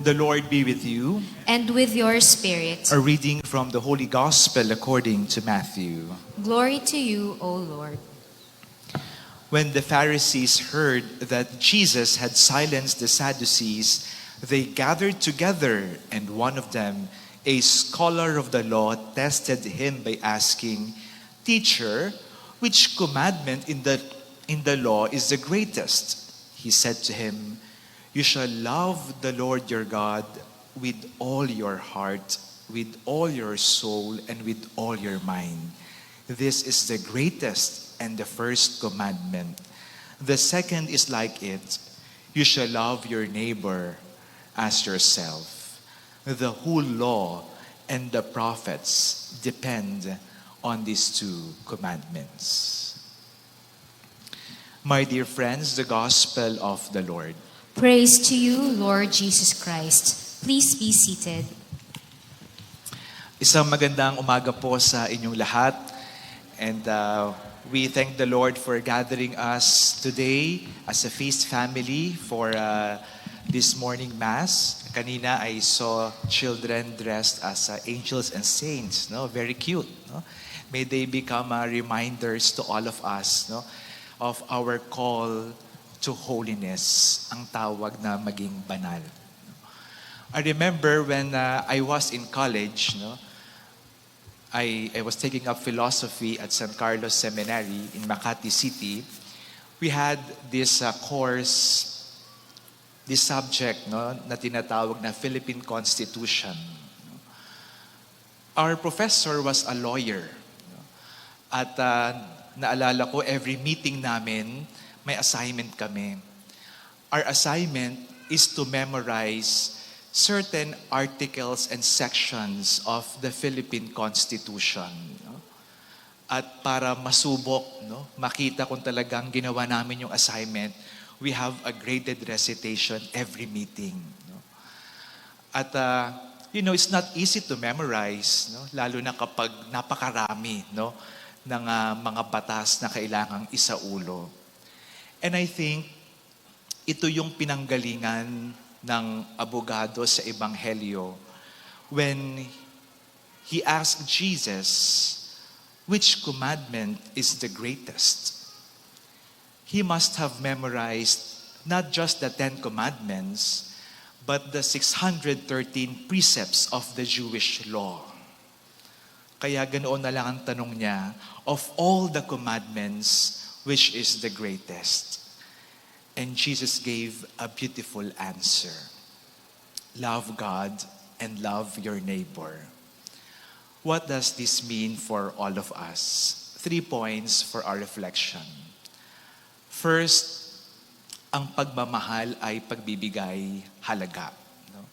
The Lord be with you. And with your spirit. A reading from the Holy Gospel according to Matthew. Glory to you, O Lord. When the Pharisees heard that Jesus had silenced the Sadducees, they gathered together, and one of them, a scholar of the law, tested him by asking, "Teacher, which commandment in the law is the greatest?" He said to him, "You shall love the Lord your God with all your heart, with all your soul, and with all your mind. This is the greatest and the first commandment. The second is like it. You shall love your neighbor as yourself. The whole law and the prophets depend on these two commandments." My dear friends, the Gospel of the Lord. Praise to you, Lord Jesus Christ. Please be seated. Isang magandang umaga po sa inyong lahat. And we thank the Lord for gathering us today as a feast family for this morning Mass. Kanina I saw children dressed as angels and saints. No? Very cute. No? May they become reminders to all of us, no? Of our call to holiness, ang tawag na maging banal. I remember when I was in college, no? I was taking up philosophy at San Carlos Seminary in Makati City. We had this course, this subject, no, na tinatawag na Philippine Constitution. Our professor was a lawyer. No? At naalala ko, every meeting namin, may assignment kami. Our assignment is to memorize certain articles and sections of the Philippine Constitution. No? At para masubok, no, makita kung talagang ginawa namin yung assignment, we have a graded recitation every meeting. No? At it's not easy to memorize, no? Lalo na kapag napakarami, no, ng mga batas na kailangang isaulo. And I think ito yung pinanggalingan ng abogado sa Ebanghelyo when he asked Jesus, which commandment is the greatest? He must have memorized not just the 10 commandments, but the 613 precepts of the Jewish law. Kaya ganoon na lang ang tanong niya, of all the commandments, which is the greatest? And Jesus gave a beautiful answer. Love God and love your neighbor. What does this mean for all of us? 3 points for our reflection. First, ang pagmamahal ay pagbibigay halaga. No?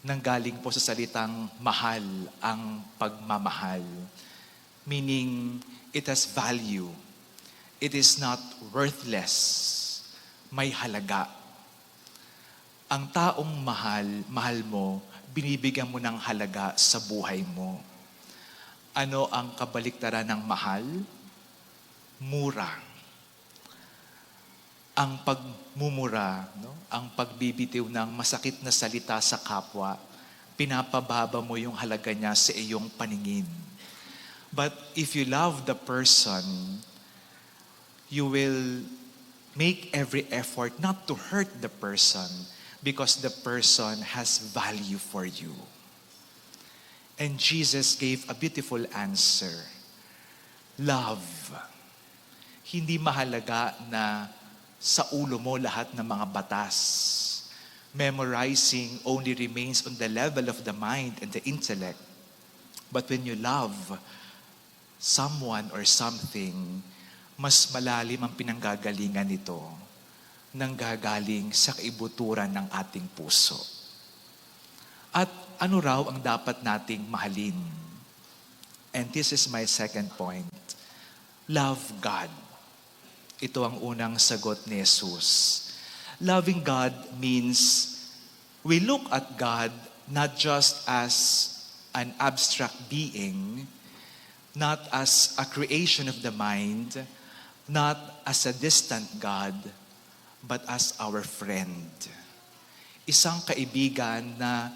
Nanggaling po sa salitang mahal ang pagmamahal. Meaning, it has value. It is not worthless. May halaga. Ang taong mahal mo, binibigyan mo ng halaga sa buhay mo. Ano ang kabaliktaran ng mahal? Mura. Ang pagmumura, no? Ang pagbibitiw ng masakit na salita sa kapwa, pinapababa mo yung halaga niya sa iyong paningin. But if you love the person, you will make every effort not to hurt the person because the person has value for you. And Jesus gave a beautiful answer. Love. Hindi mahalaga na sa ulo mo lahat ng mga batas. Memorizing only remains on the level of the mind and the intellect. But when you love someone or something, mas malalim ang pinanggagalingan nito nang gagaling sa kaibuturan ng ating puso. At ano raw ang dapat nating mahalin? And this is my second point. Love God. Ito ang unang sagot ni Jesus. Loving God means we look at God not just as an abstract being, not as a creation of the mind, not as a distant God, but as our friend. isang kaibigan na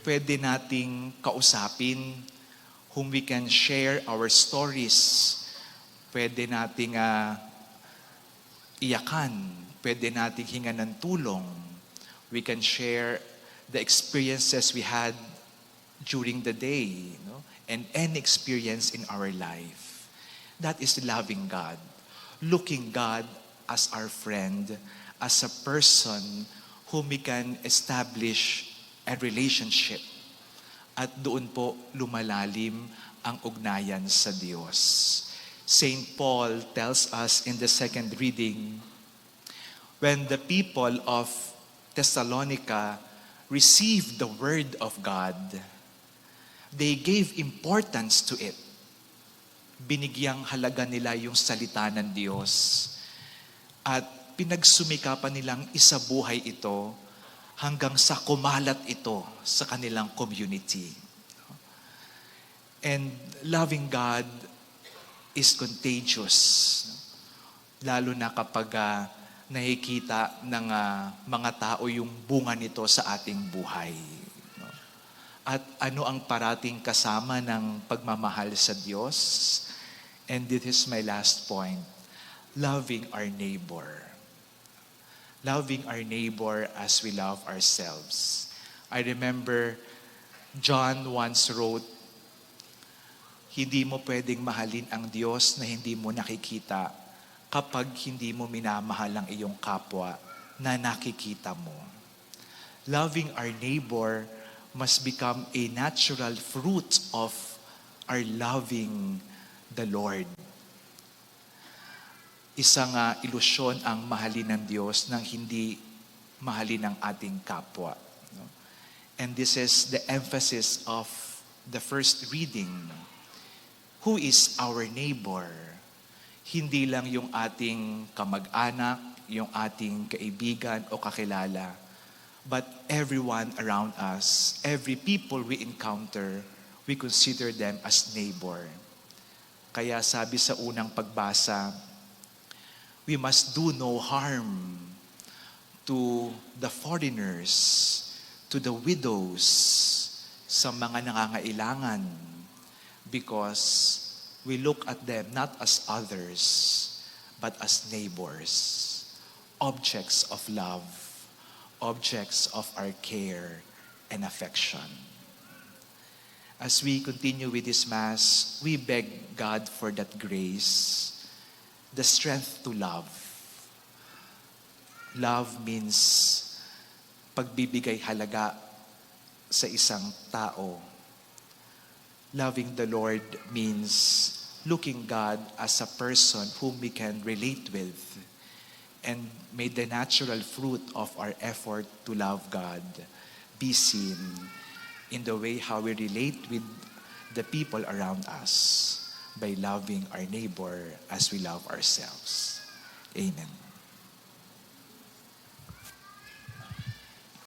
pwede nating kausapin, whom we can share our stories. Pwede nating iyakan, pwede nating hingan ng tulong. We can share the experiences we had during the day, and any experience in our life. That is loving God. Looking God as our friend, as a person whom we can establish a relationship. At doon po lumalalim ang ugnayan sa Diyos. Saint Paul tells us in the second reading, when the people of Thessalonica received the word of God, they gave importance to it. Binigyang halaga nila yung salita ng Diyos. At pinagsumikapan nilang isabuhay ito hanggang sa kumalat ito sa kanilang community. And loving God is contagious. Lalo na kapag nakikita ng mga tao yung bunga nito sa ating buhay. At ano ang parating kasama ng pagmamahal sa Diyos? And this is my last point. Loving our neighbor. Loving our neighbor as we love ourselves. I remember John once wrote, hindi mo pwedeng mahalin ang Diyos na hindi mo nakikita kapag hindi mo minamahal ang iyong kapwa na nakikita mo. Loving our neighbor must become a natural fruit of our loving the Lord. Isang ilusyon ang mahalin ng Diyos nang hindi mahalin ang ating kapwa. And this is the emphasis of the first reading. Who is our neighbor? Hindi lang yung ating kamag-anak, yung ating kaibigan o kakilala, but everyone around us, every people we encounter, we consider them as neighbor. Kaya sabi sa unang pagbasa, we must do no harm to the foreigners, to the widows, sa mga nangangailangan, because we look at them not as others, but as neighbors, objects of love, objects of our care and affection. As we continue with this Mass, we beg God for that grace, the strength to love. Love means pagbibigay halaga sa isang tao. Loving the Lord means looking God as a person whom we can relate with. And may the natural fruit of our effort to love God be seen in the way how we relate with the people around us by loving our neighbor as we love ourselves. Amen.